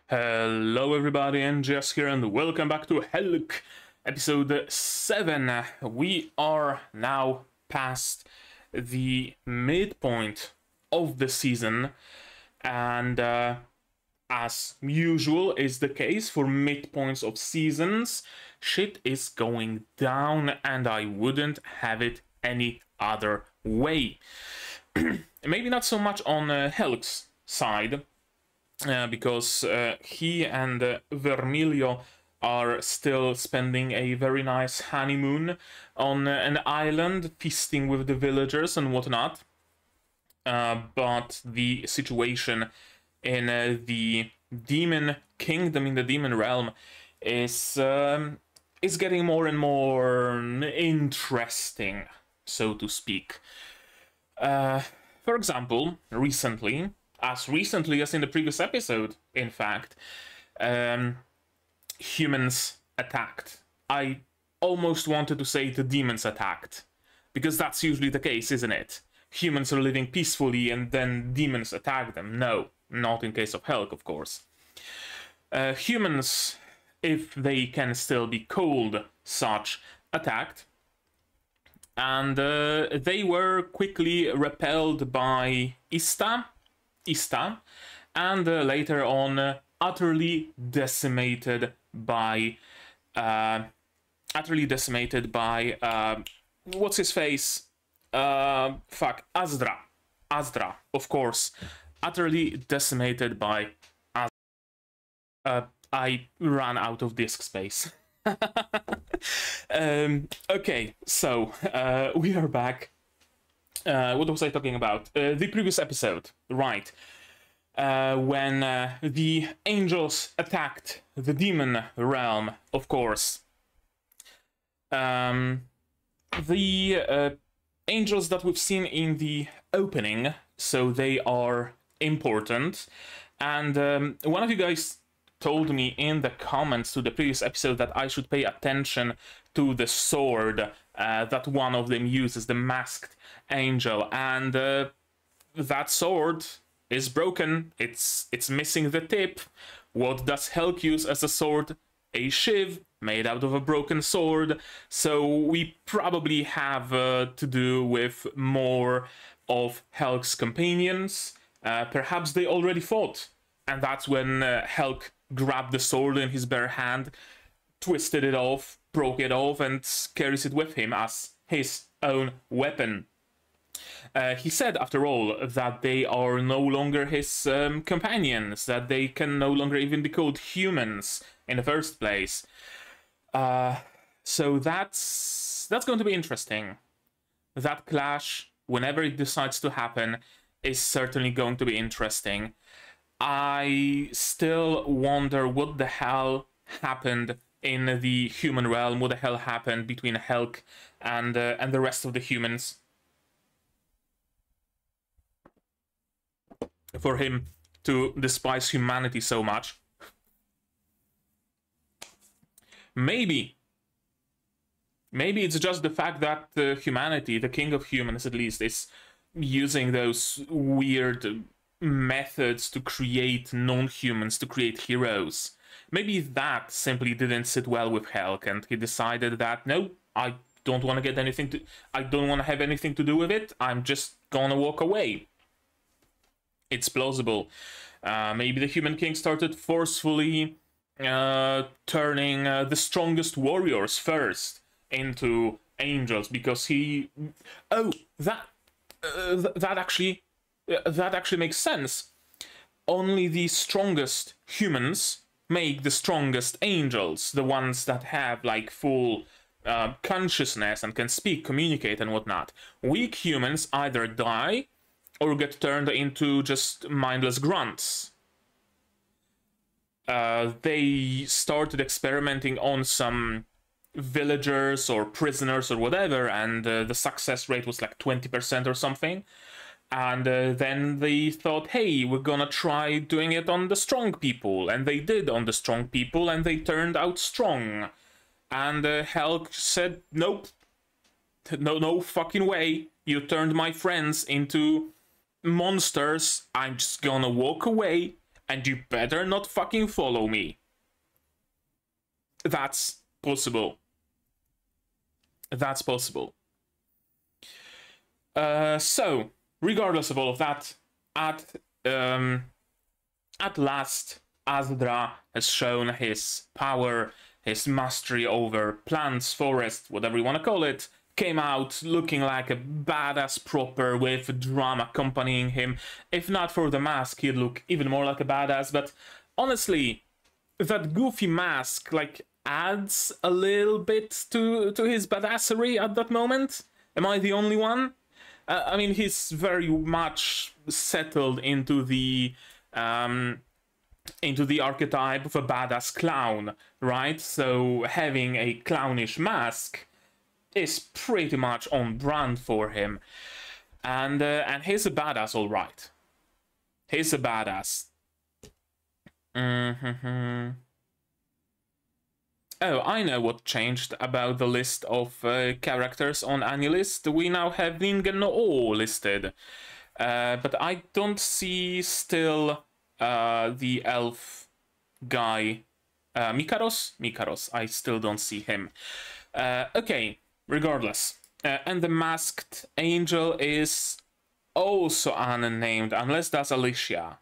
Hello everybody, NGS here and welcome back to Helck, episode 7. We are now past the midpoint of the season, and as usual is the case for midpoints of seasons, shit is going down and I wouldn't have it any other way. Maybe not so much on Helck's side, because he and Vermilio are still spending a very nice honeymoon on an island, feasting with the villagers and whatnot. But the situation in the demon kingdom, in the demon realm, is getting more and more interesting, so to speak. For example, as recently as in the previous episode, in fact, humans attacked. I almost wanted to say the demons attacked, because that's usually the case, isn't it? Humans are living peacefully and then demons attack them. No, not in case of Helck, of course. Humans, if they can still be called such, attacked, and they were quickly repelled by Ista, and later on utterly decimated by what's his face? Azra, of course, utterly decimated by Azra. I ran out of disk space. Okay, so we are back. What was I talking about? The previous episode, right? When the angels attacked the demon realm, of course. The angels that we've seen in the opening, so they are important. And one of you guys told me in the comments to the previous episode that I should pay attention to the sword that one of them uses, the masked angel, and that sword is broken. It's missing the tip. What does Helck use as a sword? A shiv made out of a broken sword. So we probably have to do with more of Helck's companions. Perhaps they already fought, and that's when Helck grabbed the sword in his bare hand, twisted it off, broke it off, and carries it with him as his own weapon. He said, after all, that they are no longer his companions, that they can no longer even be called humans in the first place. So that's going to be interesting. That clash, whenever it decides to happen, is certainly going to be interesting. I still wonder what the hell happened in the human realm, what the hell happened between Helck and the rest of the humans for him to despise humanity so much. Maybe it's just the fact that humanity, the king of humans at least, is using those weird methods to create non-humans, to create heroes. Maybe that simply didn't sit well with Helck, and he decided that, no, I don't want to have anything to do with it. I'm just gonna walk away. It's plausible. Maybe the Human King started forcefully turning the strongest warriors first into angels, because he... Oh, that actually makes sense. Only the strongest humans make the strongest angels, the ones that have like full consciousness and can speak, communicate and whatnot. Weak humans either die or get turned into just mindless grunts. They started experimenting on some villagers or prisoners or whatever, and the success rate was like 20% or something. And then they thought, hey, we're gonna try doing it on the strong people. And they did on the strong people, and they turned out strong. And Helck said, nope, no fucking way. You turned my friends into monsters. I'm just gonna walk away and you better not fucking follow me. That's possible. That's possible. So, regardless of all of that, at last, Azadra has shown his power, his mastery over plants, forests, whatever you want to call it. Came out looking like a badass proper with drum accompanying him. If not for the mask, he'd look even more like a badass. But honestly, that goofy mask like adds a little bit to his badassery at that moment. Am I the only one? I mean, he's very much settled into the archetype of a badass clown, right? So having a clownish mask is pretty much on brand for him, and he's a badass, all right. He's a badass. Oh, I know what changed about the list of characters on Annulist. We now have Ningen no O listed, but I don't see still the elf guy, Mikaros. I still don't see him. Okay. Regardless, and the masked angel is also unnamed, unless that's Alicia.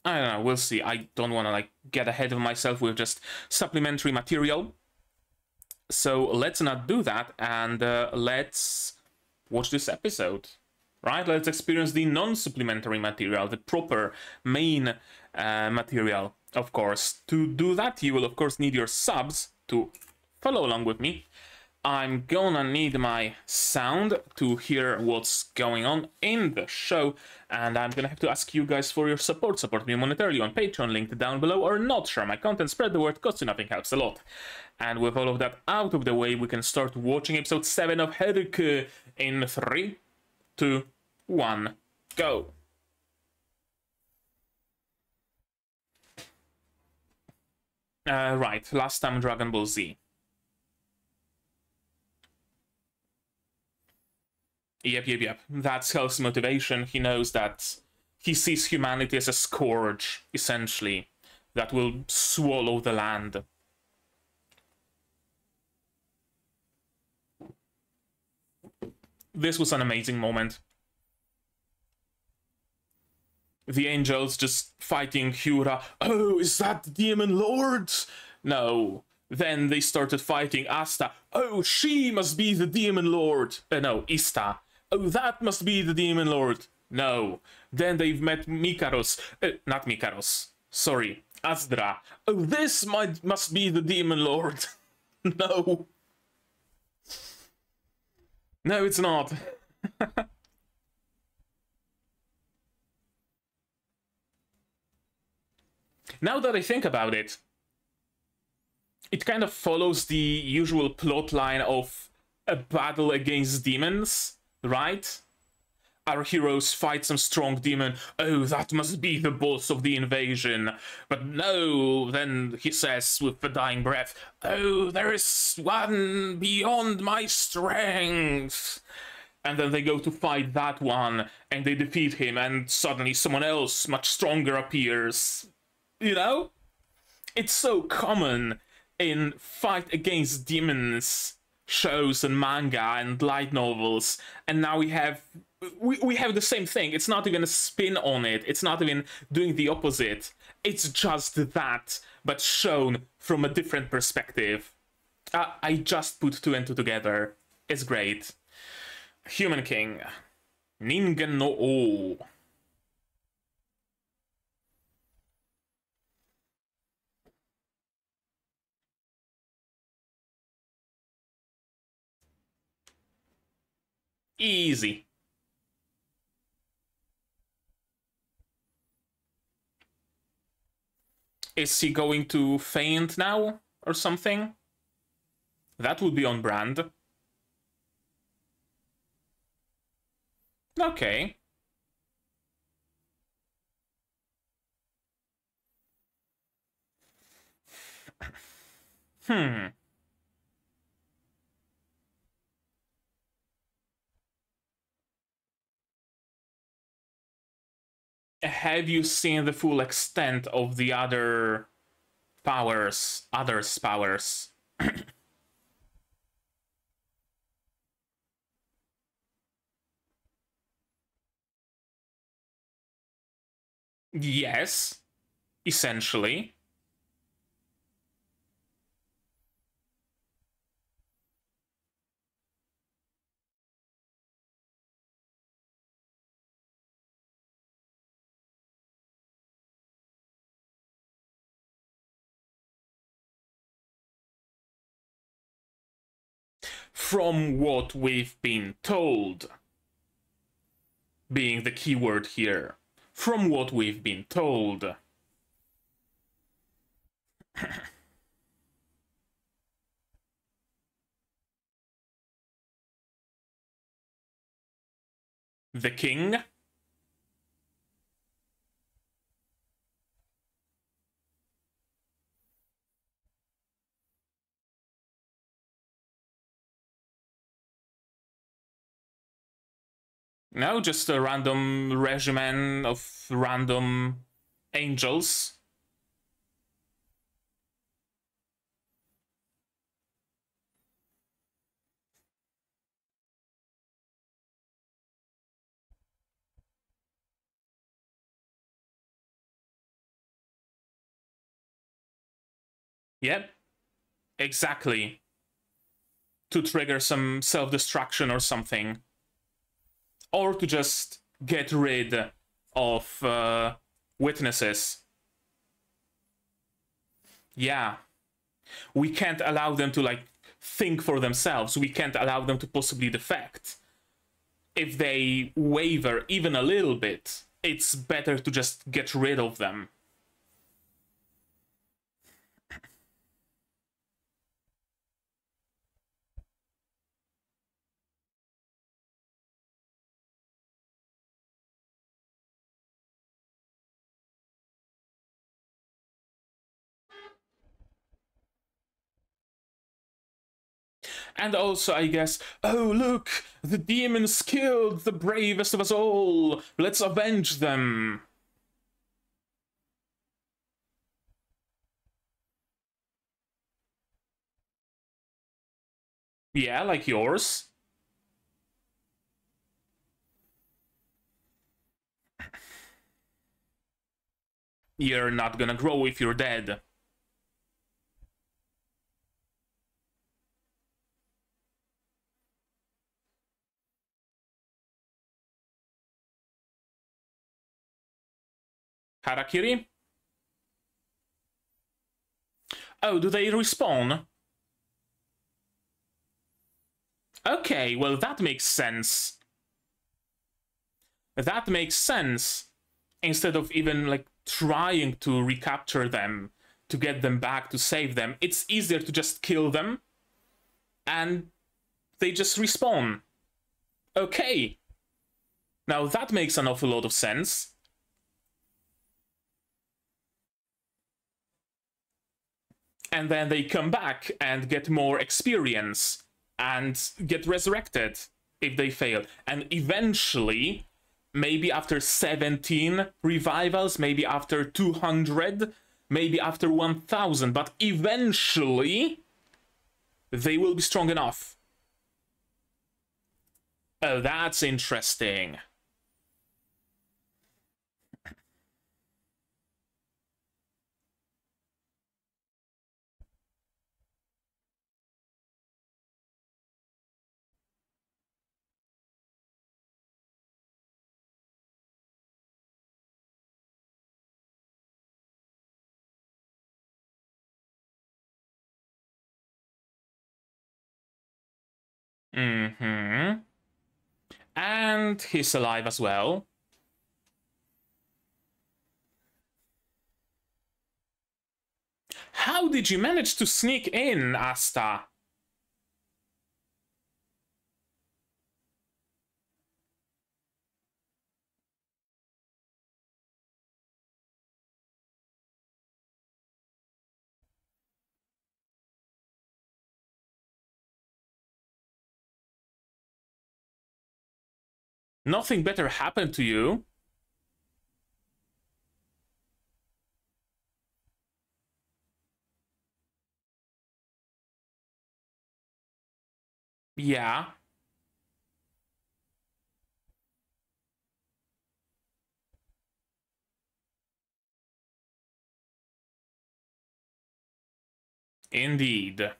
I don't know, we'll see. I don't want to like get ahead of myself with just supplementary material. So let's not do that, and let's watch this episode. Right, let's experience the non-supplementary material, the proper main material, of course. To do that, you will of course need your subs to follow along with me. I'm gonna need my sound to hear what's going on in the show, and I'm gonna have to ask you guys for your support. Support me monetarily on Patreon, linked down below, or not. Share my content, spread the word, costs you nothing, helps a lot. And with all of that out of the way, we can start watching episode 7 of Helck in 3, 2, 1, go! Right, last time Dragon Ball Z. Yep. That's Helck's motivation. He knows that he sees humanity as a scourge, essentially, that will swallow the land. This was an amazing moment. The angels just fighting Hura. Oh, is that the Demon Lord? No. Then they started fighting Asta. Oh, she must be the Demon Lord. No, Ista. Oh, that must be the Demon Lord. No. Then they've met Mikaros. Not Mikaros. Sorry. Azadra. Oh, this must be the Demon Lord. No. No, it's not. Now that I think about it, it kind of follows the usual plotline of a battle against demons, right? Our heroes fight some strong demon. Oh, that must be the boss of the invasion. But no, then he says with a dying breath, oh, there is one beyond my strength. And then they go to fight that one, and they defeat him, and suddenly someone else much stronger appears. You know? It's so common in fight against demons shows and manga and light novels, and now we have the same thing. It's not even a spin on it. It's not even doing the opposite. It's just that, but shown from a different perspective. I just put two and two together. It's great. Human King. Ningen no O. Easy. Is he going to faint now or something? That would be on brand. Okay. have you seen the full extent of the others' powers? Yes, essentially. From what we've been told, being the keyword here. From what we've been told. The king? No, just a random regimen of random angels. Yep, exactly. To trigger some self-destruction or something. Or to just get rid of witnesses. Yeah. We can't allow them to, like, think for themselves. We can't allow them to possibly defect. If they waver even a little bit, it's better to just get rid of them. And also, I guess, oh look, the demons killed the bravest of us all. Let's avenge them. Yeah, like yours. You're not gonna grow if you're dead. Harakiri? Oh, do they respawn? Okay, well that makes sense. That makes sense. Instead of even, like, trying to recapture them, to get them back, to save them, it's easier to just kill them, and they just respawn. Okay. Now that makes an awful lot of sense. And then they come back and get more experience and get resurrected if they fail. And eventually, maybe after 17 revivals, maybe after 200, maybe after 1000, but eventually they will be strong enough. Oh, that's interesting. Mm-hmm. And he's alive as well. How did you manage to sneak in, Asta? Nothing better happened to you. Yeah. Indeed.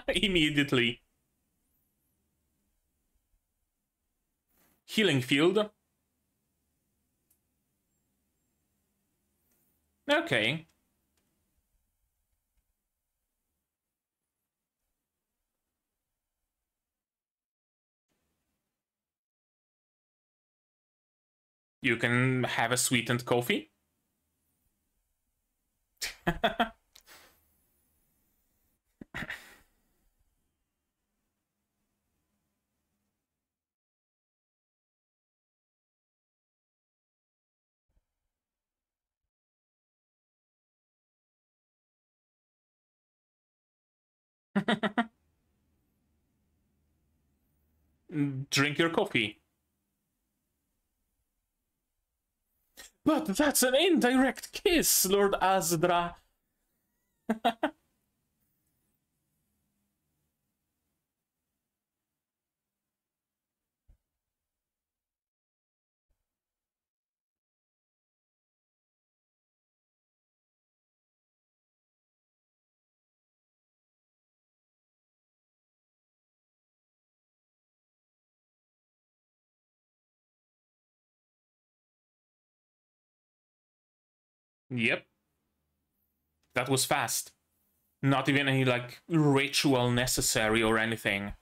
Immediately. Healing field. Okay. You can have a sweetened coffee. Drink your coffee. But that's an indirect kiss, Lord Azdra. Yep. That was fast. Not even any, like, ritual necessary or anything.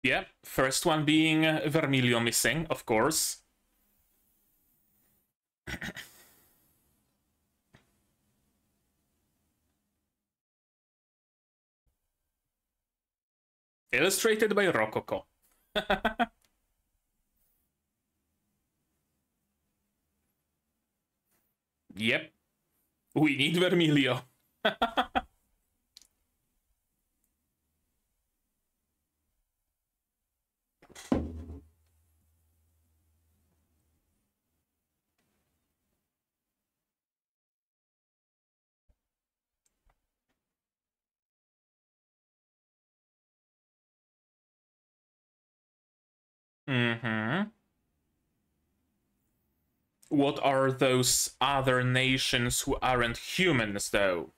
Yep. First one being Vermilio missing, of course. Illustrated by Rococo. Yep. We need Vermilio. Mm-hmm. What are those other nations who aren't humans, though?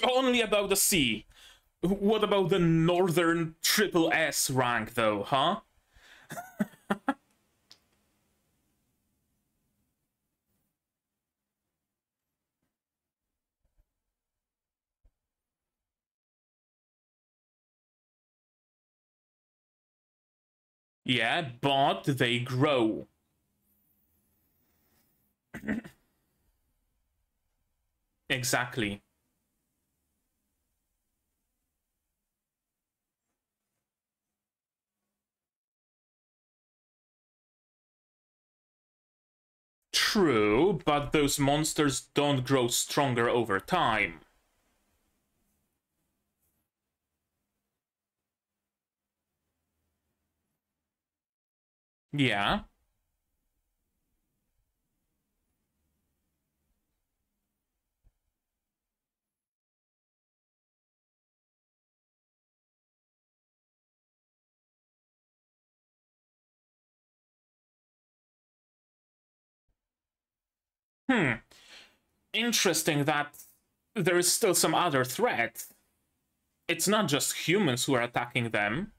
Only about the sea. What about the northern triple S rank, though, huh? Yeah, but they grow. Exactly. True, but those monsters don't grow stronger over time. Yeah. Interesting that there is still some other threat. it's not just humans who are attacking them.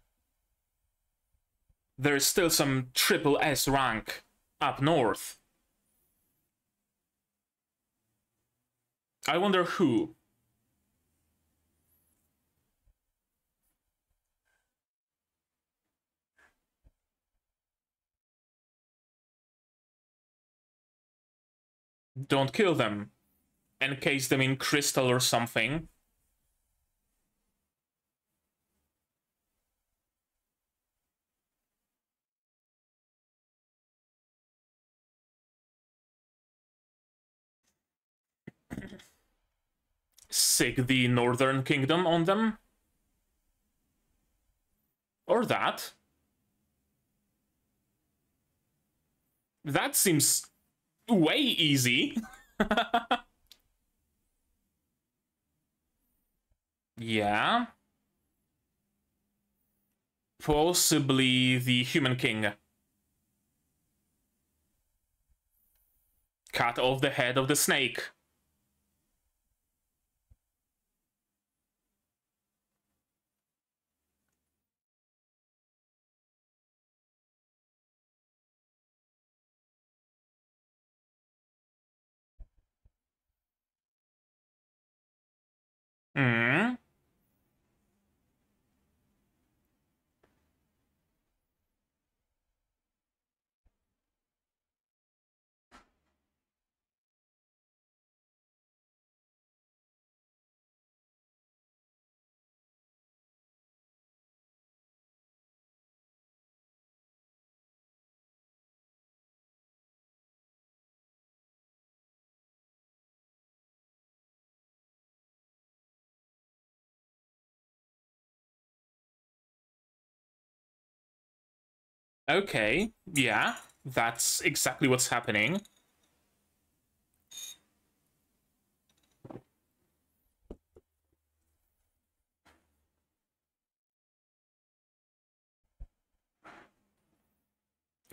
There's still some triple S rank up north. I wonder who. Don't kill them. Encase them in crystal or something. Sick the Northern Kingdom on them. Or that. That seems way easy. Yeah. Possibly the Human King. Cut off the head of the snake. Hmm. Okay, yeah, that's exactly what's happening.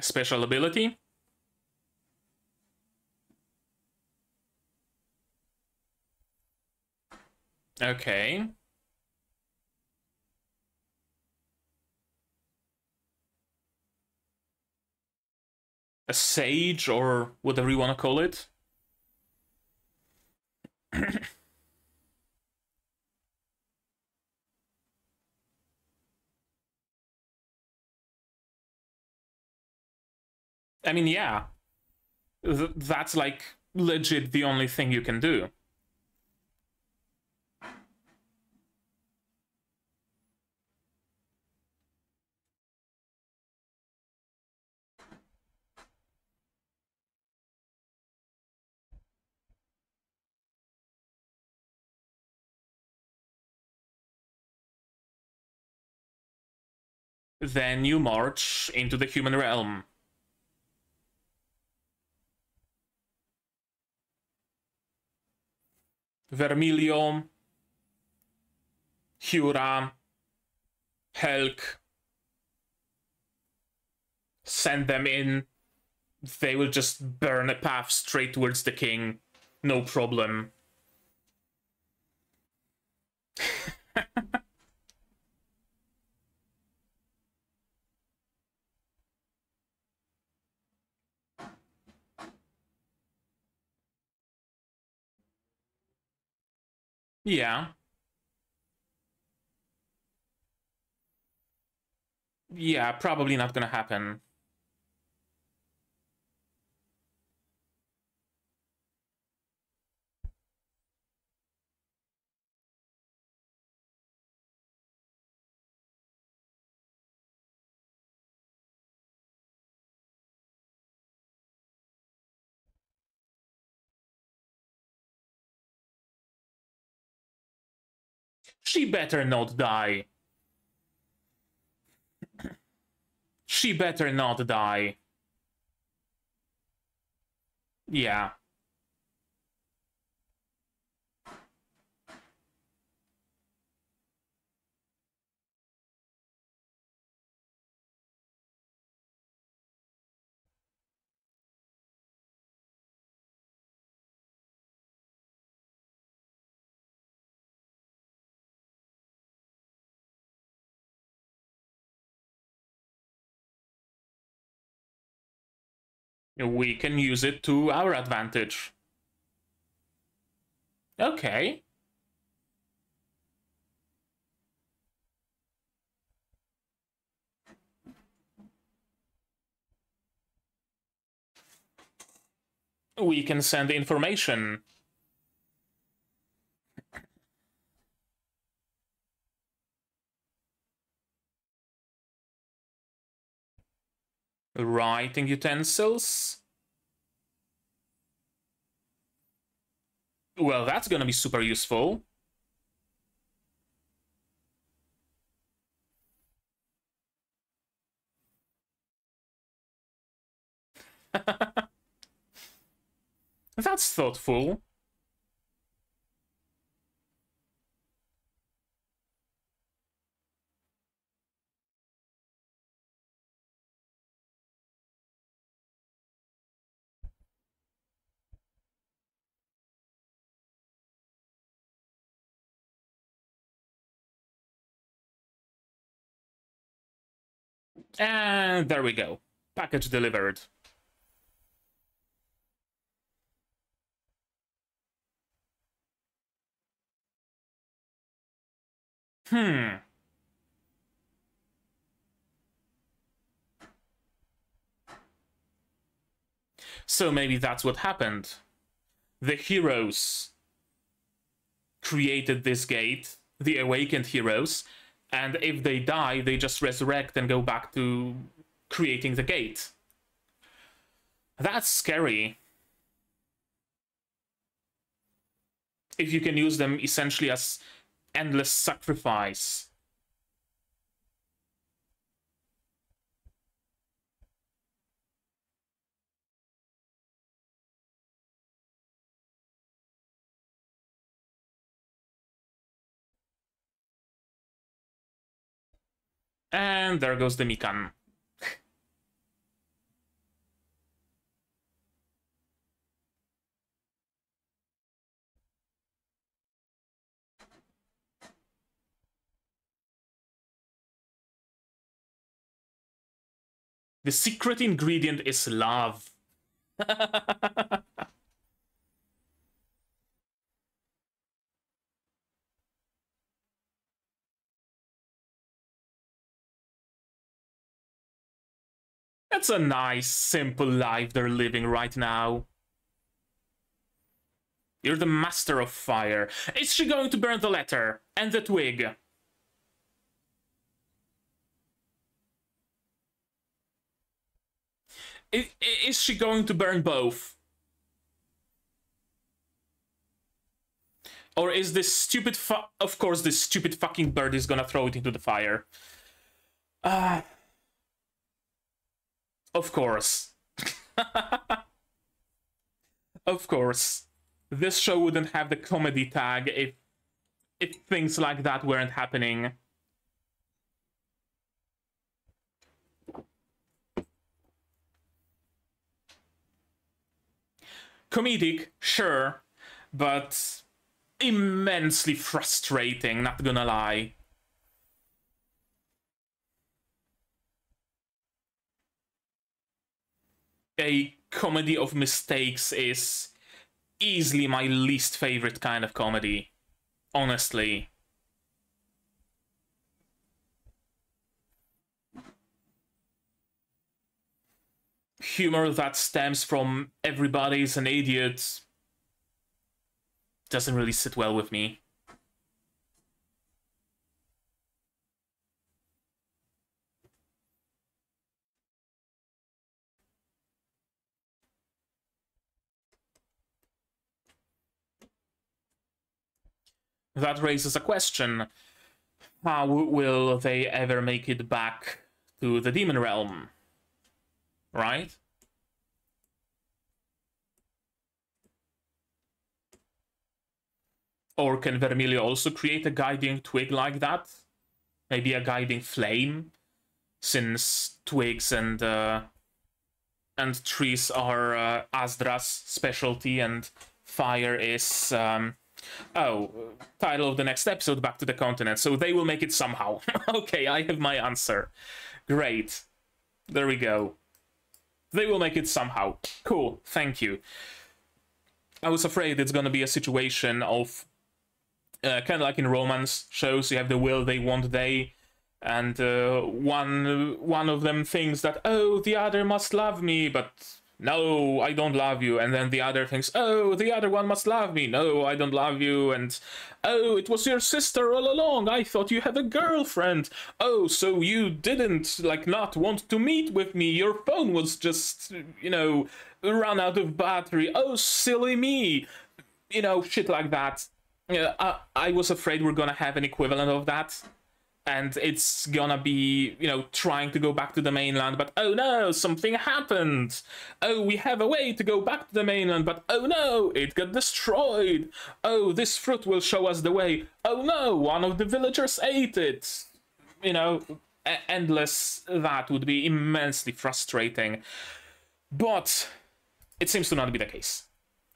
Special ability? Okay. A sage, or whatever you want to call it. I mean, yeah. That's like legit the only thing you can do. Then you march into the human realm. Vermilio, Hura, Helck. Send them in. They will just burn a path straight towards the king. No problem. Yeah. Yeah, probably not gonna happen. She better not die. She better not die. Yeah. We can use it to our advantage. Okay. We can send information. Writing utensils. Well, that's gonna be super useful. That's thoughtful. And there we go. Package delivered. So maybe that's what happened. The heroes created this gate, the awakened heroes, and if they die, they just resurrect and go back to creating the gate. That's scary. If you can use them essentially as endless sacrifice. And there goes the Mikan. The secret ingredient is love. That's a nice, simple life they're living right now. You're the master of fire. Is she going to burn the letter and the twig? Is she going to burn both? Or is this stupid of course this stupid fucking bird is gonna throw it into the fire. Of course. Of course. This show wouldn't have the comedy tag if things like that weren't happening. Comedic, sure, but immensely frustrating, not gonna lie. A comedy of mistakes is easily my least favorite kind of comedy, honestly. Humor that stems from everybody's an idiot doesn't really sit well with me. That raises a question. How will they ever make it back to the demon realm? Right? Or can Vermilio also create a guiding twig like that? Maybe a guiding flame? Since twigs and trees are Azdra's specialty and fire is... title of the next episode, Back to the Continent. So they will make it somehow. Okay, I have my answer. Great. There we go. They will make it somehow. Cool, thank you. I was afraid it's gonna be a situation of kind of like in romance shows. You have the will they, want they, and one of them thinks that, oh, the other must love me, but no, I don't love you. And then the other thinks, oh, the other one must love me. No, I don't love you. And oh, it was your sister all along. I thought you had a girlfriend. Oh, so you didn't, like, not want to meet with me. Your phone was just, you know, run out of battery. Oh, silly me. You know, shit like that. I was afraid we're gonna have an equivalent of that. And it's gonna be, you know, trying to go back to the mainland, but oh no, something happened! Oh, we have a way to go back to the mainland, but oh no, it got destroyed! Oh, this fruit will show us the way. Oh no, one of the villagers ate it! You know, endless, that would be immensely frustrating. But it seems to not be the case.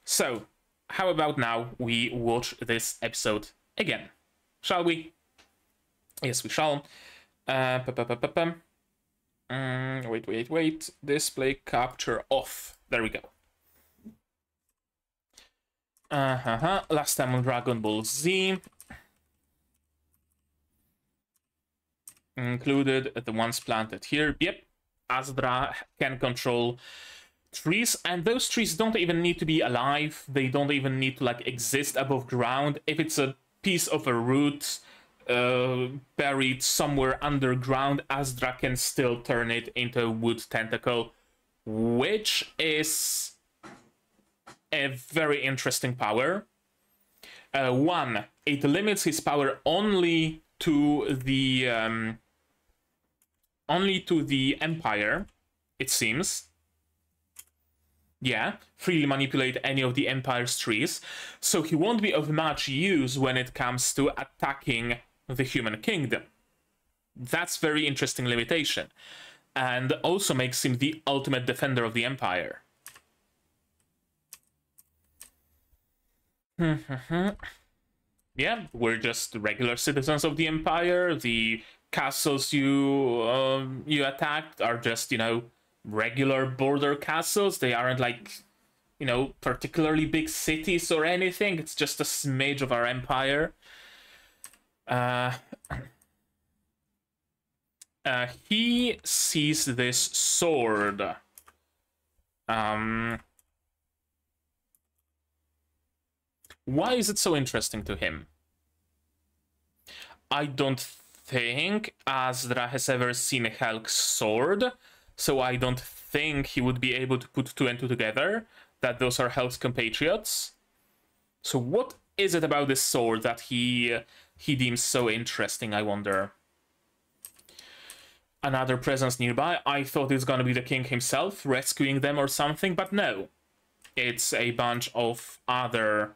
So, how about now we watch this episode again? Shall we? Yes, we shall. Wait. Display capture off. There we go. Last time on Dragon Ball Z. Included the ones planted here. Yep. Asdra can control trees, and those trees don't even need to be alive. They don't even need to, like, exist above ground. If it's a piece of a root buried somewhere underground, Asdra can still turn it into a wood tentacle, which is a very interesting power. One, it limits his power only to the Empire, it seems. Yeah, freely manipulate any of the Empire's trees, so he won't be of much use when it comes to attacking the human kingdom. That's very interesting limitation, and also makes him the ultimate defender of the Empire. Yeah, we're just regular citizens of the Empire. The castles you attacked are just, you know, regular border castles. They aren't, like, you know, particularly big cities or anything. It's just a smidge of our empire. He sees this sword. Why is it so interesting to him? I don't think Asdra has ever seen Helck's sword, so I don't think he would be able to put two and two together, that those are Helck's compatriots. So what is it about this sword that he deems so interesting, I wonder? Another presence nearby. I thought it's gonna be the king himself rescuing them or something, but no. It's a bunch of other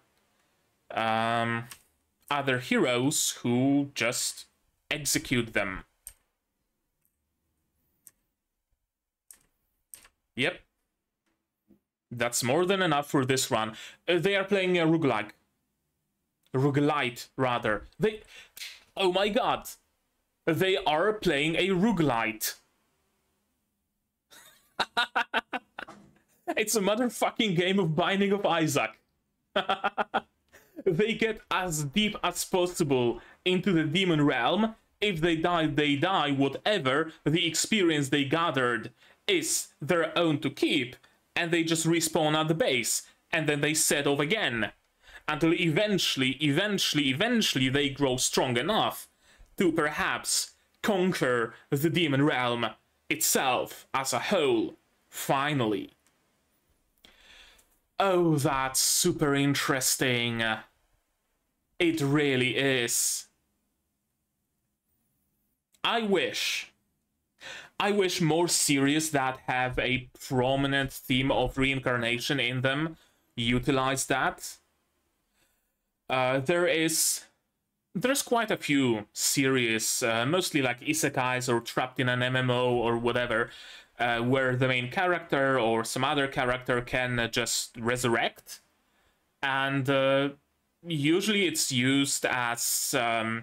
heroes who just execute them. Yep. That's more than enough for this run. They are playing a roguelike. Roguelite, rather. Oh my god! They are playing a roguelite. It's a motherfucking game of Binding of Isaac. They get as deep as possible into the demon realm. If they die, they die. Whatever the experience they gathered is their own to keep, and they just respawn at the base, and then they set off again. Until eventually they grow strong enough to perhaps conquer the demon realm itself as a whole, finally. Oh, that's super interesting. It really is. I wish more series that have a prominent theme of reincarnation in them utilize that. There's quite a few series, mostly like isekais or trapped in an MMO or whatever, where the main character or some other character can just resurrect, and usually it's used as a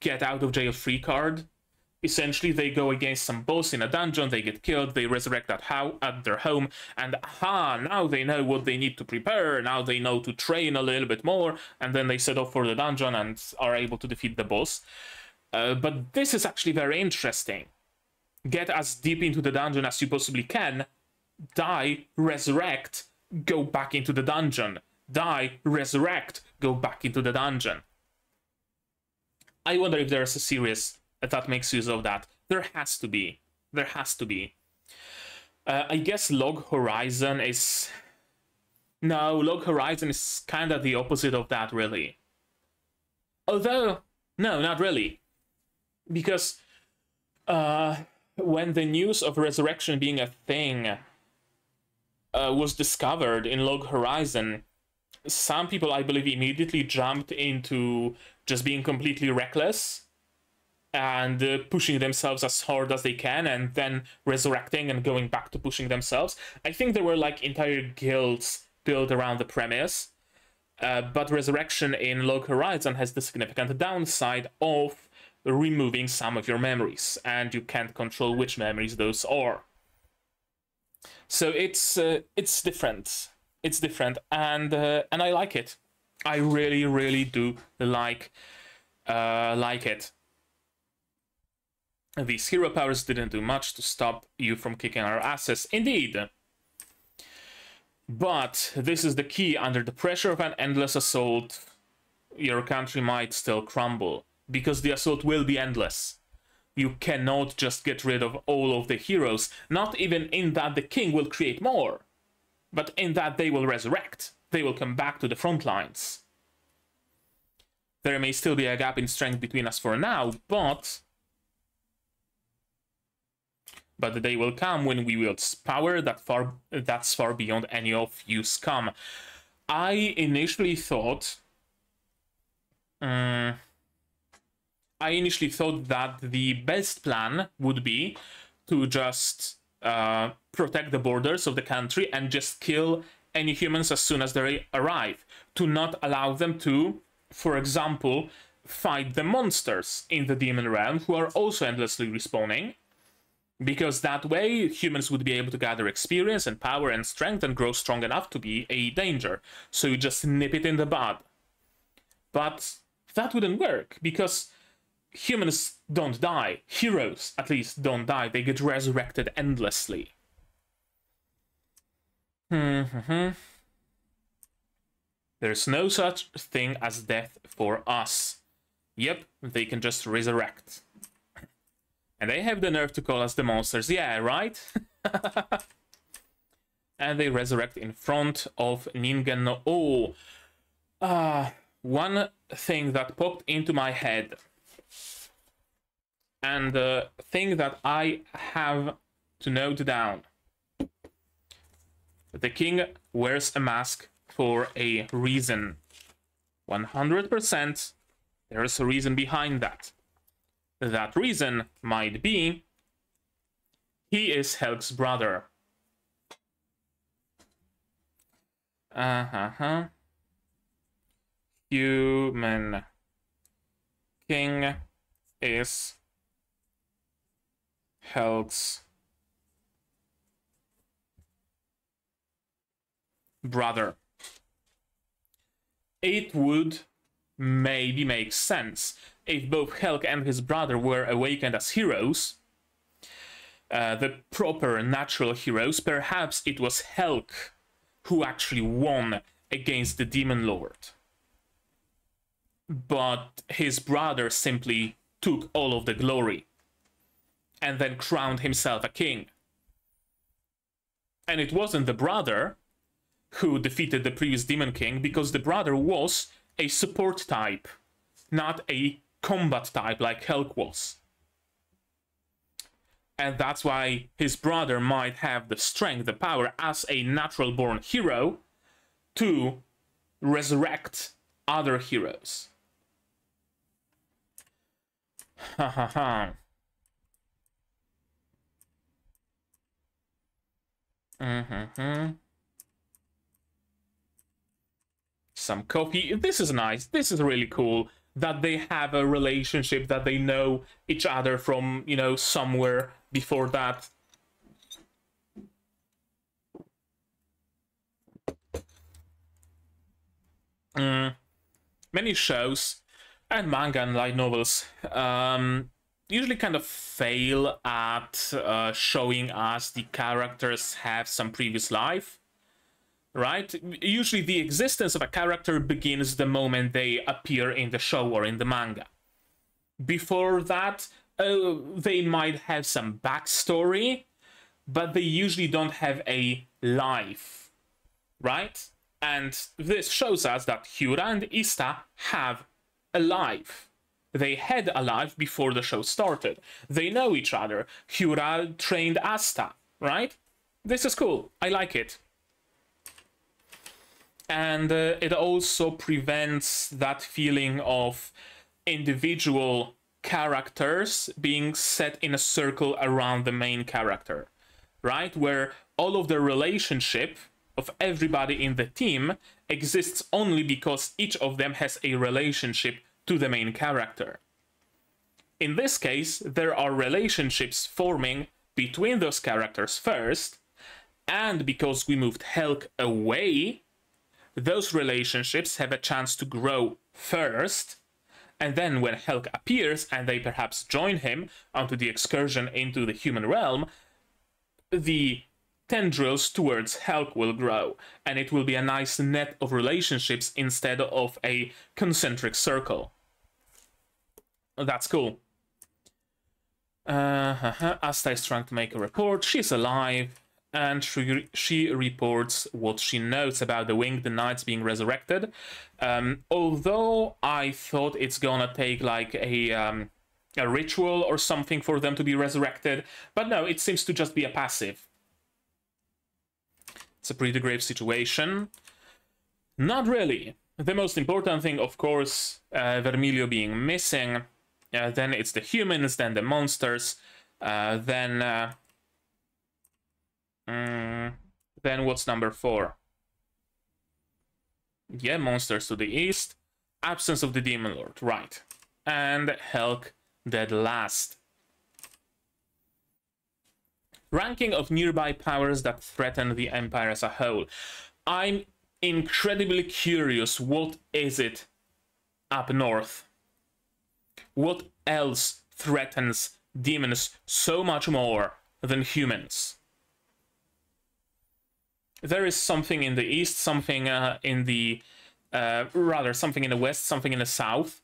get out of jail free card. Essentially, they go against some boss in a dungeon, they get killed, they resurrect at their home, and aha, now they know what they need to prepare, now they know to train a little bit more, and then they set off for the dungeon and are able to defeat the boss. But this is actually very interesting. Get as deep into the dungeon as you possibly can, die, resurrect, go back into the dungeon, die, resurrect, go back into the dungeon. I wonder if there's a series that makes use of that. There has to be. There has to be. I guess Log Horizon is... No, Log Horizon is kind of the opposite of that, really. Although, no, not really. Because when the news of resurrection being a thing was discovered in Log Horizon, some people, I believe, immediately jumped into just being completely reckless and pushing themselves as hard as they can, and then resurrecting and going back to pushing themselves. I think there were like entire guilds built around the premise, but resurrection in Log Horizon has the significant downside of removing some of your memories, and you can't control which memories those are. So it's different. It's different, and I like it. I really, really do like it. These hero powers didn't do much to stop you from kicking our asses, indeed. But this is the key: under the pressure of an endless assault, your country might still crumble, because the assault will be endless. You cannot just get rid of all of the heroes, not even in that the king will create more, but in that they will resurrect. They will come back to the front lines. There may still be a gap in strength between us for now, but the day will come when we wield power that's far beyond any of you's come. I initially thought that the best plan would be to just protect the borders of the country and just kill any humans as soon as they arrive, to not allow them to, for example, fight the monsters in the demon realm who are also endlessly respawning, because that way humans would be able to gather experience and power and strength and grow strong enough to be a danger. So you just nip it in the bud. But that wouldn't work, because humans don't die. Heroes, at least, don't die. They get resurrected endlessly. There's no such thing as death for us. Yep, they can just resurrect. And they have the nerve to call us the monsters. Yeah, right? And they resurrect in front of Ningen no O. One thing that popped into my head, and the thing that I have to note down. The king wears a mask for a reason. 100%, there is a reason behind that. That reason might be he is Helck's brother. Human king is Helck's brother. It would maybe make sense if both Helck and his brother were awakened as heroes, the proper natural heroes. Perhaps it was Helck who actually won against the Demon Lord, but his brother simply took all of the glory and then crowned himself a king. And it wasn't the brother who defeated the previous Demon King, because the brother was a support type, not a combat type like Helck was. And that's why his brother might have the strength, the power as a natural born hero to resurrect other heroes. Ha ha ha. Some coffee. This is nice. This is really cool. that they have a relationship, that they know each other from, you know, somewhere before that. Many shows and manga and light novels usually kind of fail at showing us the characters have some previous life, right? Usually the existence of a character begins the moment they appear in the show or in the manga. Before that, they might have some backstory, but they usually don't have a life, right? And this shows us that Hyura and Ista have a life. They had a life before the show started. They know each other. Hyura trained Asta, right? This is cool. I like it. And it also prevents that feeling of individual characters being set in a circle around the main character, right? Where all of the relationship of everybody in the team exists only because each of them has a relationship to the main character. In this case, there are relationships forming between those characters first, and because we moved Helck away, those relationships have a chance to grow first, and then when Helck appears and they perhaps join him onto the excursion into the human realm, the tendrils towards Helck will grow, and it will be a nice net of relationships instead of a concentric circle. That's cool. Asta is trying to make a report. She's alive, and she reports what she knows about the winged knights being resurrected. Although I thought it's gonna take like a ritual or something for them to be resurrected, but no, it seems to just be a passive. It's a pretty grave situation. Not really. The most important thing, of course, Vermilio being missing. Then it's the humans, then the monsters. Then what's number 4? Yeah, monsters to the east. Absence of the Demon Lord, right. And Helck dead last. Ranking of nearby powers that threaten the Empire as a whole. I'm incredibly curious, what is it up north? What else threatens demons so much more than humans? There is something in the east, something in the... something in the west, something in the south.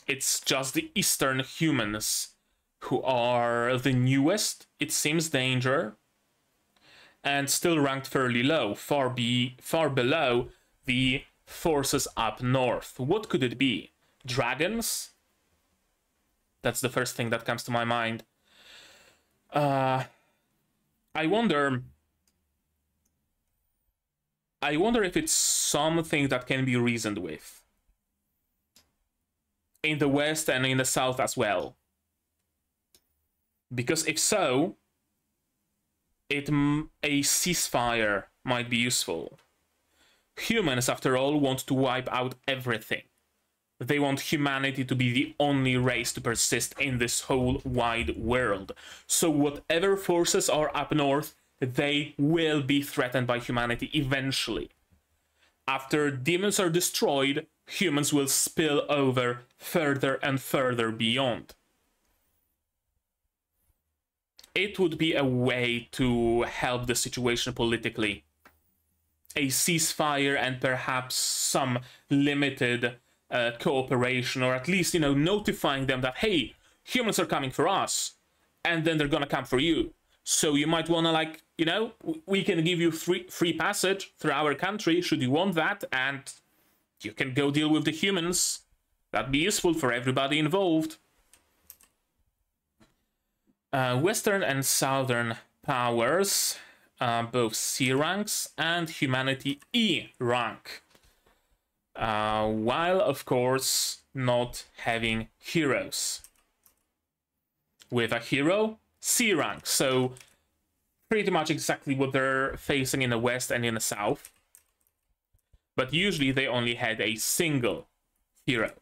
It's just the eastern humans who are the newest, it seems, danger, and still ranked fairly low, far below the forces up north. What could it be? Dragons? That's the first thing that comes to my mind. I wonder if it's something that can be reasoned with. In the west and in the south as well. Because if so, a ceasefire might be useful. Humans, after all, want to wipe out everything. They want humanity to be the only race to persist in this whole wide world. So whatever forces are up north, they will be threatened by humanity eventually. After demons are destroyed, humans will spill over further and further beyond. It would be a way to help the situation politically. A ceasefire and perhaps some limited cooperation, or at least, you know, notifying them that, hey, humans are coming for us, and then they're gonna come for you. So you might wanna, like, you know, we can give you free passage through our country, should you want that, and you can go deal with the humans. That'd be useful for everybody involved. Western and Southern powers, both C ranks and humanity E rank. While, of course, not having heroes. With a hero, C rank. So, pretty much exactly what they're facing in the West and in the South. but usually they only had a single hero.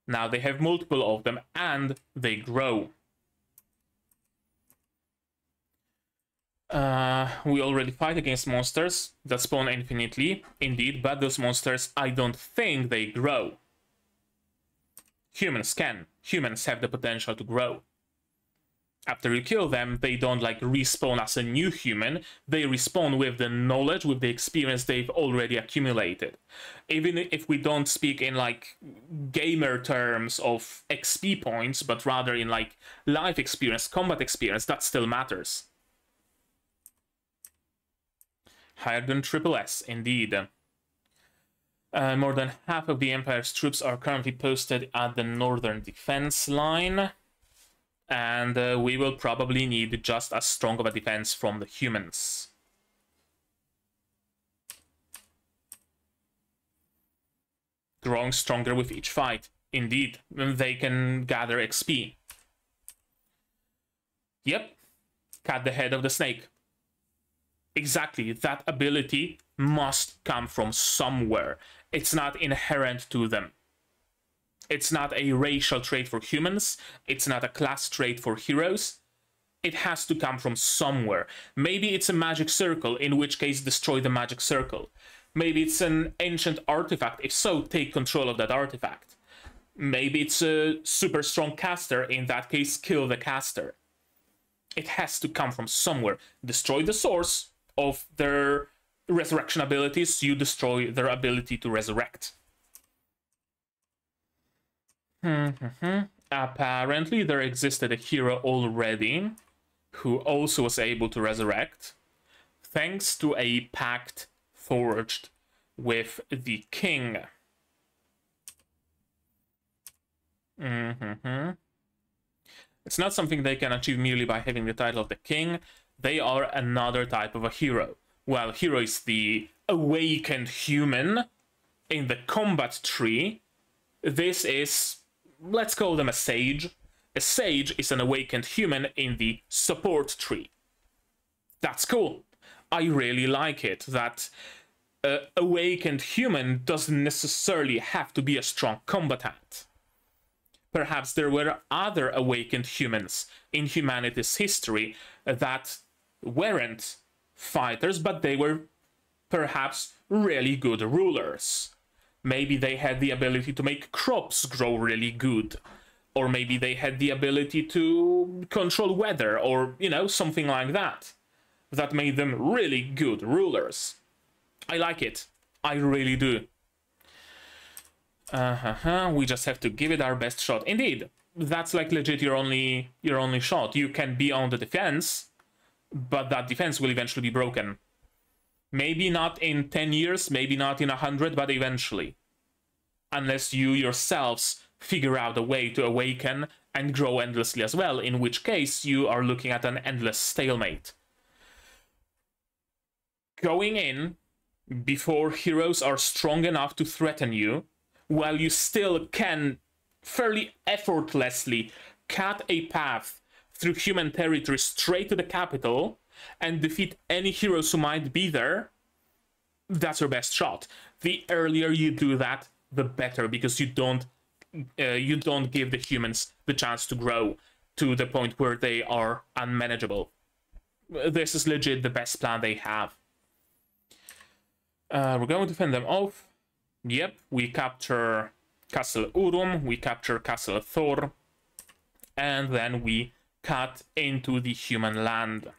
Now they have multiple of them, and they grow. We already fight against monsters that spawn infinitely, indeed, but those monsters, I don't think they grow. Humans can. Humans have the potential to grow. After you kill them, they don't like respawn as a new human, they respawn with the knowledge, with the experience they've already accumulated. Even if we don't speak in like gamer terms of XP points, but rather in like life experience, combat experience, that still matters. Higher than SSS, indeed. More than half of the Empire's troops are currently posted at the northern defense line. And we will probably need just as strong of a defense from the humans. Growing stronger with each fight. Indeed, they can gather XP. Yep, cut the head of the snake. Exactly, that ability must come from somewhere. It's not inherent to them. It's not a racial trait for humans. It's not a class trait for heroes. It has to come from somewhere. Maybe it's a magic circle, in which case destroy the magic circle. Maybe it's an ancient artifact. If so, take control of that artifact. Maybe it's a super strong caster. In that case, kill the caster. It has to come from somewhere. Destroy the source of their resurrection abilities. You destroy their ability to resurrect. Apparently there existed a hero already who also was able to resurrect thanks to a pact forged with the king. It's not something they can achieve merely by having the title of the king. They are another type of a hero. While hero is the awakened human in the combat tree, this is, let's call them a sage. A sage is an awakened human in the support tree. That's cool. I really like it, that awakened human doesn't necessarily have to be a strong combatant. Perhaps there were other awakened humans in humanity's history that weren't fighters, but they were perhaps really good rulers. Maybe they had the ability to make crops grow really good. Or maybe they had the ability to control weather, or, you know, something like that. That made them really good rulers. I like it. I really do. We just have to give it our best shot. Indeed, that's like legit your only shot. You can be on the defense, but that defense will eventually be broken. Maybe not in 10 years, maybe not in 100, but eventually. Unless you yourselves figure out a way to awaken and grow endlessly as well, in which case you are looking at an endless stalemate. Going in before heroes are strong enough to threaten you, while you still can fairly effortlessly cut a path through human territory straight to the capital and defeat any heroes who might be there, that's your best shot. The earlier you do that, the better, because you don't give the humans the chance to grow to the point where they are unmanageable. This is legit the best plan they have. We're going to fend them off. Yep, we capture Castle Urum, we capture Castle Thor, and then we cut into the human land.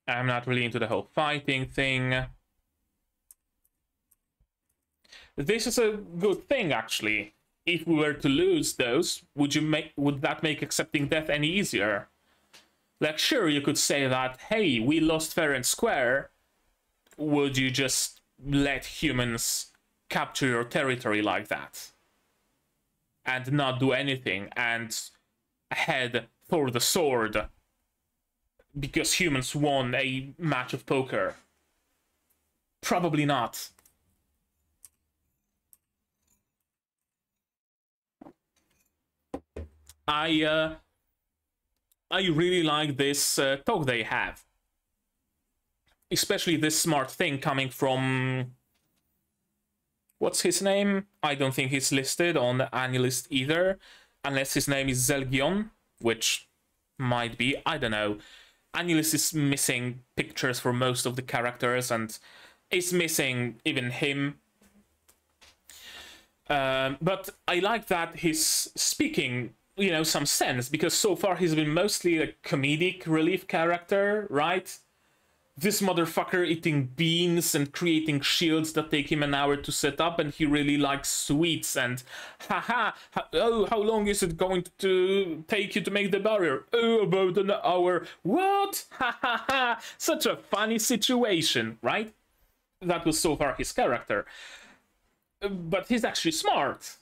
I'm not really into the whole fighting thing. This is a good thing, actually. If we were to lose those, would that make accepting death any easier? Like, sure, you could say that, hey, we lost fair and square. Would you just let humans capture your territory like that? And not do anything, and head for the sword because humans won a match of poker? Probably not. I really like this talk they have. especially this smart thing coming from... What's his name? I don't think he's listed on the annual list either, unless his name is Zelgion, which might be, I don't know. Annual list is missing pictures for most of the characters, and is missing even him. But I like that he's speaking, you know, some sense, because so far he's been mostly a comedic relief character, right? This motherfucker eating beans and creating shields that take him an hour to set up, and he really likes sweets, and oh, how long is it going to take you to make the barrier? Oh, about an hour. What? Such a funny situation, right? That was so far his character. But he's actually smart.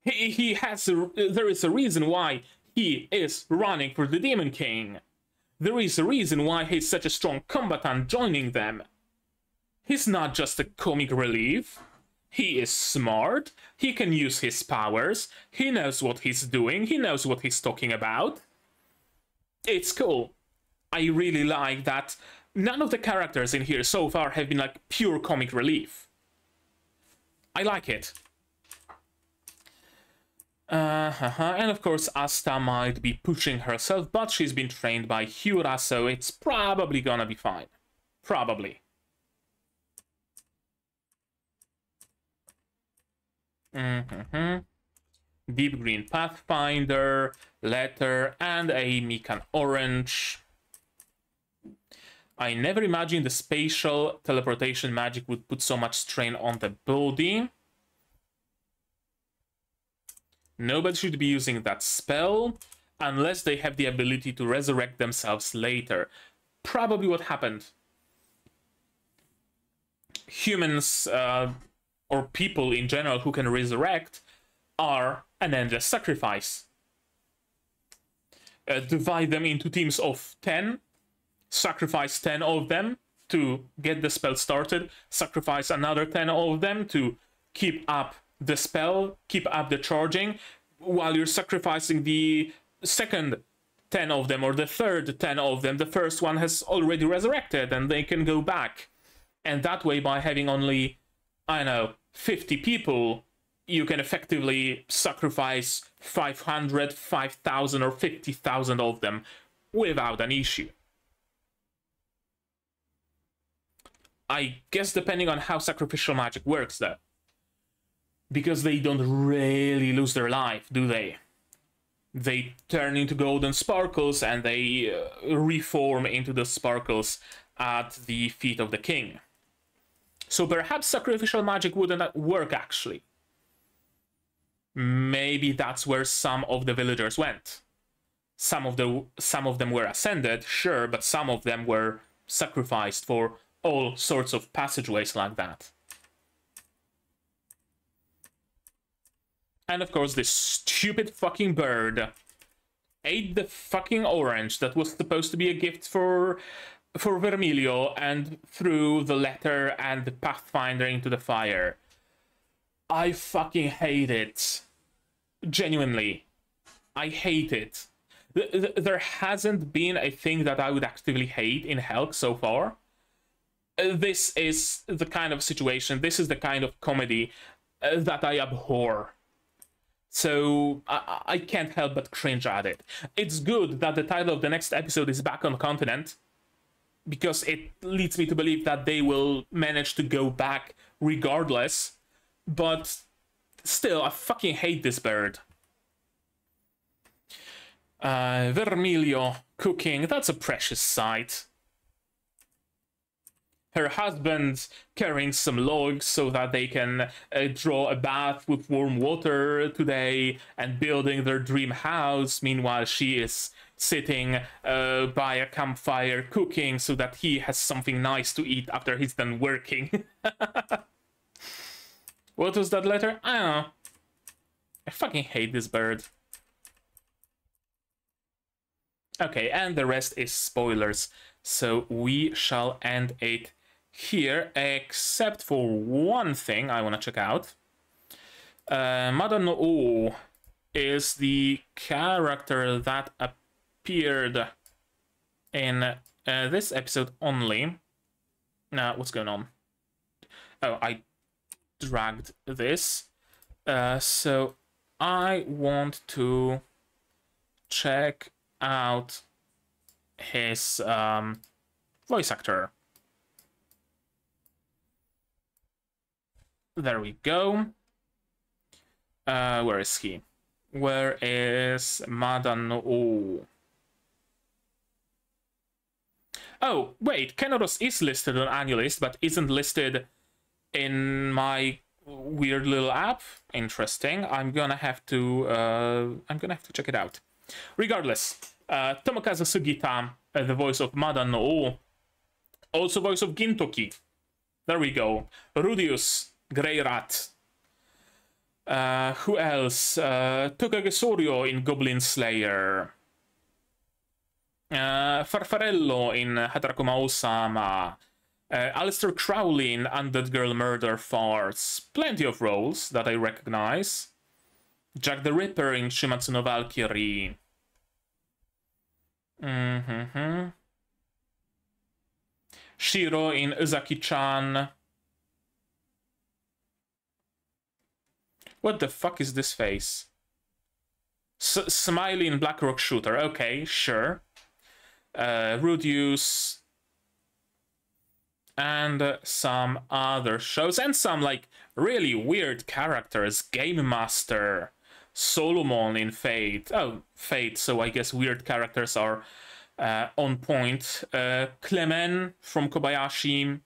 He has there is a reason why he is running for the Demon King. There is a reason why he's such a strong combatant joining them. He's not just a comic relief. He is smart. He can use his powers. He knows what he's doing. He knows what he's talking about. It's cool. I really like that none of the characters in here so far have been like pure comic relief. I like it. And of course Asta might be pushing herself, but she's been trained by Hura, so it's probably gonna be fine. Probably. Deep green Pathfinder, letter, and a Mikan orange. I never imagined the spatial teleportation magic would put so much strain on the body. Nobody should be using that spell unless they have the ability to resurrect themselves later. Probably what happened. Humans, or people in general who can resurrect, are an endless sacrifice. Divide them into teams of 10. Sacrifice 10 of them to get the spell started. Sacrifice another 10 of them to keep up the spell, keep up the charging, while you're sacrificing the second 10 of them or the third 10 of them. The first one has already resurrected and they can go back. And that way, by having only, I don't know, 50 people, you can effectively sacrifice 500, 5,000 or 50,000 of them without an issue. I guess depending on how sacrificial magic works, though. Because they don't really lose their life, do they? They turn into golden sparkles and they reform into the sparkles at the feet of the king. So perhaps sacrificial magic wouldn't work, actually. Maybe that's where some of the villagers went. Some of them were ascended, sure, but some of them were sacrificed for all sorts of passageways like that. And of course, this stupid fucking bird ate the fucking orange that was supposed to be a gift for Vermilio and threw the letter and the Pathfinder into the fire. I fucking hate it. Genuinely. I hate it. There hasn't been a thing that I would actively hate in Helck so far. This is the kind of situation, this is the kind of comedy that I abhor. So I can't help but cringe at it. It's good that the title of the next episode is Back on the Continent, because it leads me to believe that they will manage to go back regardless. But still, I fucking hate this bird. Vermilio cooking, that's a precious sight. Her husband carrying some logs so that they can draw a bath with warm water today and building their dream house. Meanwhile, she is sitting by a campfire cooking so that he has something nice to eat after he's done working. What was that letter? I don't know. I fucking hate this bird. Okay, and the rest is spoilers. So we shall end it here, except for one thing I want to check out. Madame O is the character that appeared in this episode only. Now, what's going on? Oh, I dragged this. So I want to check out his voice actor. There we go. Where is he? Where is Madan? Oh, wait, Kenoros is listed on AniList, but isn't listed in my weird little app. Interesting. I'm gonna have to check it out. Regardless, Tomokazu Sugita, the voice of Madan no, also voice of Gintoki. There we go. Rudius, Grey Rat. Who else? Tokage Soryo in Goblin Slayer. Farfarello in Hatarakuma Osama. Alistair Crowley in Undead Girl Murder Farce. Plenty of roles that I recognize. Jack the Ripper in Shimatsu no Valkyrie. Shiro in Uzaki-chan. What the fuck is this face? Smiley in Black Rock Shooter. Okay, sure. Rudius. And some other shows. And some, like, really weird characters. Game Master. Solomon in Fate. Oh, Fate, so I guess weird characters are on point. Clemen from Kobayashi.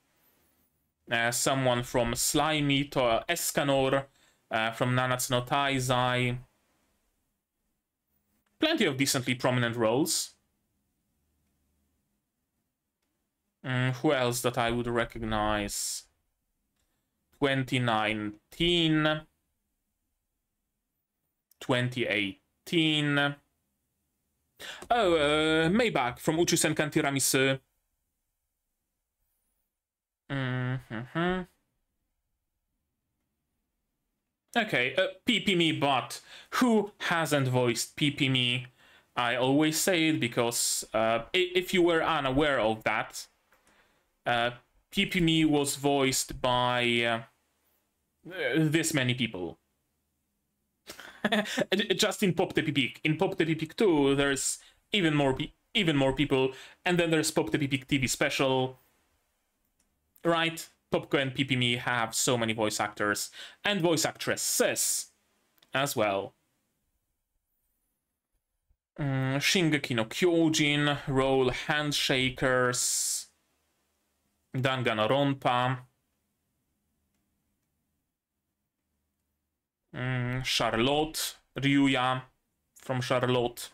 Someone from Slimy to Escanor. From Nanatsu no Taizai. Plenty of decently prominent roles. Who else that I would recognize? 2019. 2018. Oh, Maybach from Uchusenkan Tiramisu. Okay, PP.me bot. Who hasn't voiced PP.me? I always say it because if you were unaware of that, PP.me was voiced by this many people. Just in Pop Tepi Peak. In Pop Tepi Peak 2, there's even more people, and then there's Pop Tepi Peak TV special. Right? Popco and PP.me have so many voice actors and voice actresses as well. Shingeki no Kyojin, role Handshakers, Danganronpa, Charlotte, Ryuya from Charlotte.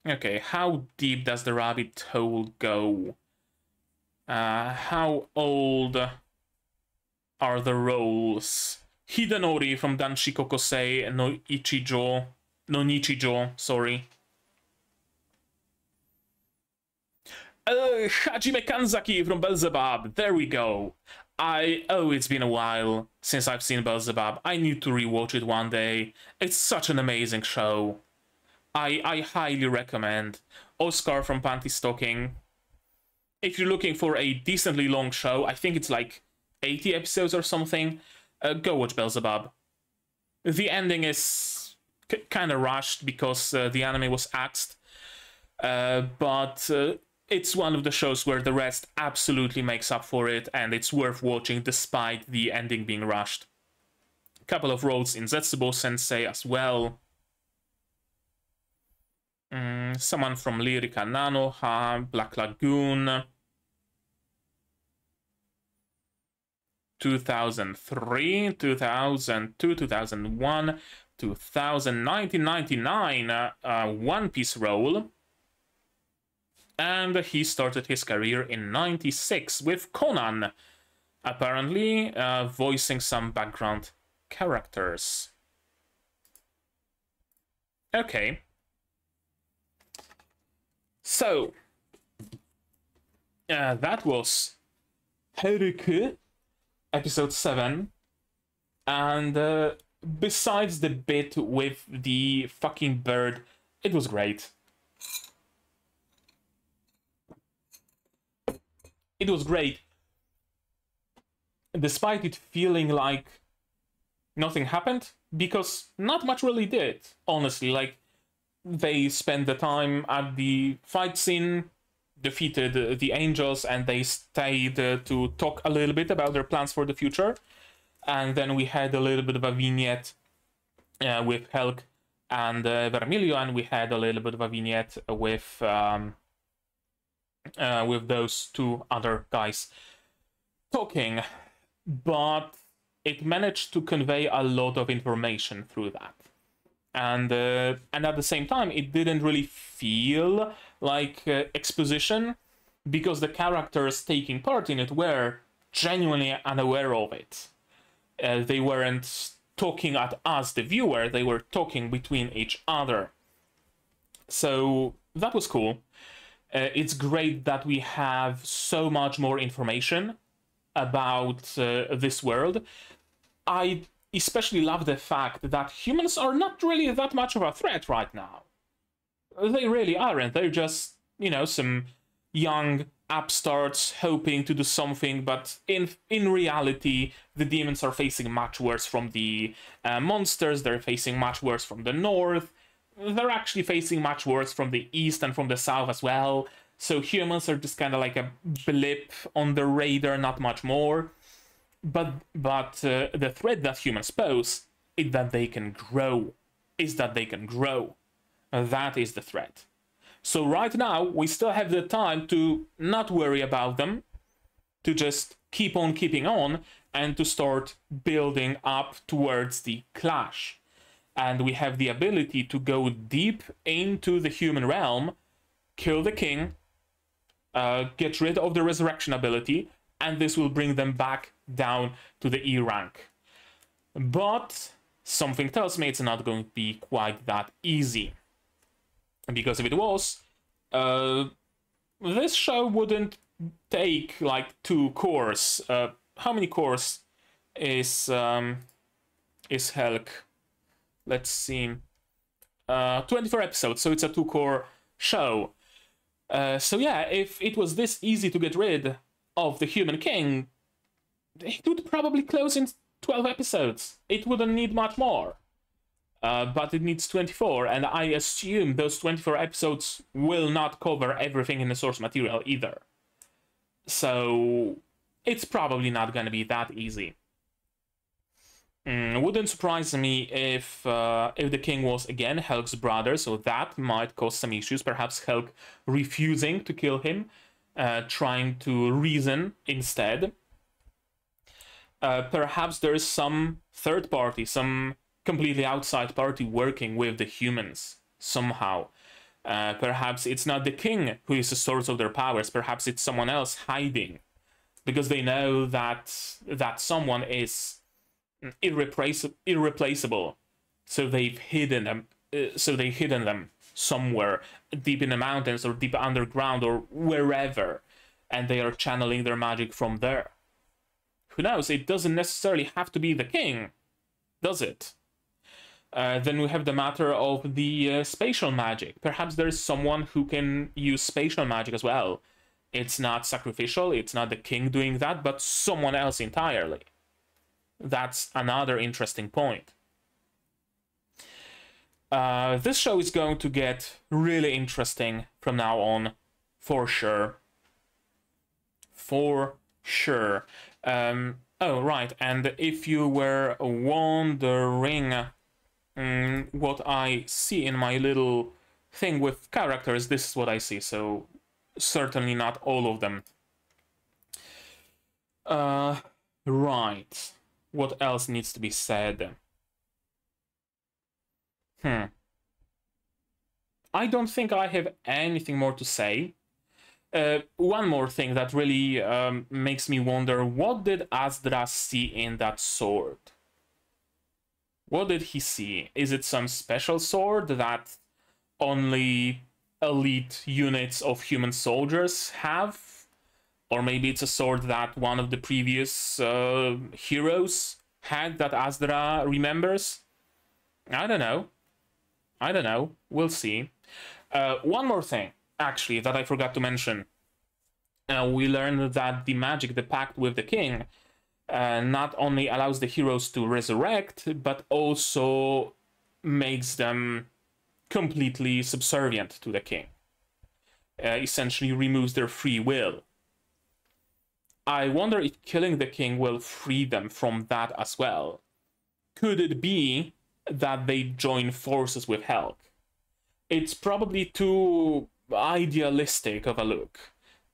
Okay, how deep does the rabbit hole go? How old are the roles? Hidenori from Danshi Kokosei no Nichijo, sorry. Hajime Kanzaki from Beelzebub, there we go. It's been a while since I've seen Beelzebub. I need to rewatch it one day. It's such an amazing show. I highly recommend. Oscar from Panty Stocking. If you're looking for a decently long show, I think it's like 80 episodes or something, go watch Beelzebub. The ending is kind of rushed because the anime was axed, but it's one of the shows where the rest absolutely makes up for it, and it's worth watching despite the ending being rushed. A couple of roles in Zetsubo Sensei as well. Someone from Lyrica Nanoha, Black Lagoon, 2003, 2002, 2001, 2000, 1999, One Piece role. And he started his career in 96 with Conan, apparently voicing some background characters. Okay. So, that was Helck, episode 7, and besides the bit with the fucking bird, it was great. It was great, despite it feeling like nothing happened, because not much really did, honestly. Like, they spent the time at the fight scene, defeated the angels, and they stayed to talk a little bit about their plans for the future. And then we had a little bit of a vignette with Helck and Vermilio, and we had a little bit of a vignette with those two other guys talking. But it managed to convey a lot of information through that. And at the same time, it didn't really feel like exposition, because the characters taking part in it were genuinely unaware of it. They weren't talking at us, the viewer, they were talking between each other. So that was cool. It's great that we have so much more information about this world. I especially love the fact that humans are not really that much of a threat right now. They really aren't. They're just, you know, some young upstarts hoping to do something, but in reality, the demons are facing much worse from the monsters. They're facing much worse from the north. They're actually facing much worse from the east and from the south as well. So humans are just kind of like a blip on the radar, not much more. But the threat that humans pose is that they can grow. That is the threat. So right now, we still have the time to not worry about them, to just keep on keeping on, and to start building up towards the clash. And we have the ability to go deep into the human realm, kill the king, get rid of the resurrection ability, and this will bring them back down to the E rank. But something tells me it's not going to be quite that easy. Because if it was, this show wouldn't take like 2 cores. How many cores is Helck? Let's see. 24 episodes, so it's a 2-core show. So yeah, if it was this easy to get rid of the human king, it would probably close in 12 episodes. It wouldn't need much more. But it needs 24, and I assume those 24 episodes will not cover everything in the source material either. So it's probably not going to be that easy. Wouldn't surprise me if the king was again Helck's brother, so that might cause some issues. Perhaps Helck refusing to kill him, trying to reason instead. Perhaps there is some third party, some completely outside party working with the humans somehow. Perhaps it's not the king who is the source of their powers. Perhaps it's someone else hiding, because they know that someone is irreplaceable. So they've hidden them. Somewhere deep in the mountains or deep underground or wherever, and they are channeling their magic from there. Who knows? It doesn't necessarily have to be the king, does it? Then we have the matter of the spatial magic. Perhaps there is someone who can use spatial magic as well. It's not sacrificial, it's not the king doing that, but someone else entirely. That's another interesting point. This show is going to get really interesting from now on, for sure. For sure. Oh, right, and if you were wondering what I see in my little thing with characters, this is what I see, so certainly not all of them. Right. What else needs to be said? I don't think I have anything more to say. One more thing that really makes me wonder, what did Asdra see in that sword? What did he see? Is it some special sword that only elite units of human soldiers have? Or maybe it's a sword that one of the previous heroes had that Asdra remembers? I don't know. We'll see. One more thing, actually, that I forgot to mention. We learned that the magic, the pact with the king, not only allows the heroes to resurrect, but also makes them completely subservient to the king. Essentially removes their free will. I wonder if killing the king will free them from that as well. Could it be that they join forces with Helck? It's probably too idealistic of a look.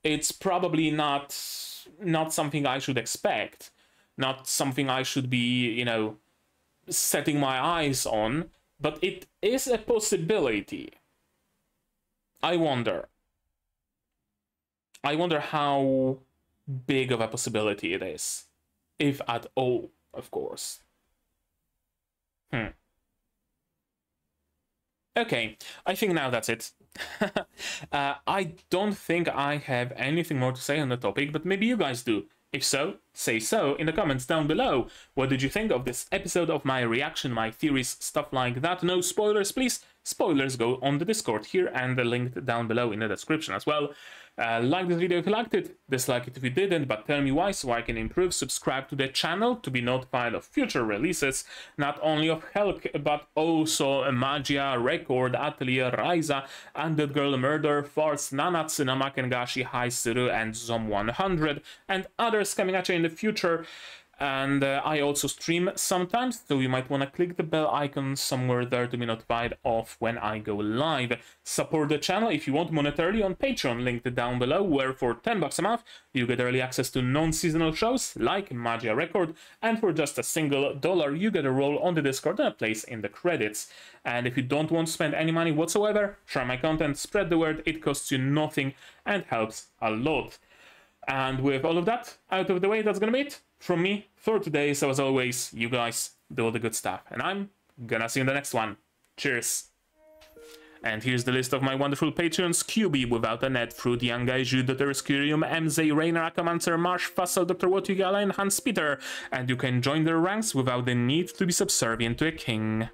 It's probably not something I should expect, not something I should be, you know, setting my eyes on, but it is a possibility. I wonder how big of a possibility it is, if at all, of course. Okay, I think now that's it. I don't think I have anything more to say on the topic, but maybe you guys do. If so, say so in the comments down below. What did you think of this episode of my reaction, my theories, stuff like that? No spoilers, please. Spoilers go on the Discord here and linked down below in the description as well. Like this video if you liked it, dislike it if you didn't, but tell me why so I can improve. Subscribe to the channel to be notified of future releases, not only of Helck, but also Magia, Record, Atelier, Raiza, Undead Girl Murder, Farce, Nanatsu, Namakengashi, Haisuru, and Zom 100, and others coming at you in the future. And I also stream sometimes, so you might want to click the bell icon somewhere there to be notified of when I go live. Support the channel if you want monetarily on Patreon, linked down below, where for $10 a month you get early access to non-seasonal shows like Magia Record, and for just $1 you get a role on the Discord and a place in the credits. And if you don't want to spend any money whatsoever, share my content, spread the word, it costs you nothing and helps a lot. And with all of that out of the way, that's gonna be it from me for today. So as always, you guys do all the good stuff, and I'm gonna see you in the next one. Cheers. And here's the list of my wonderful patrons: QB without a net, Fruit, Young Guy, Jude, Dr. Scurium, MZ, Rainer, Akamancer, Marsh, Fussel, Dr. Wotigala, and Hans Peter. And you can join their ranks without the need to be subservient to a king.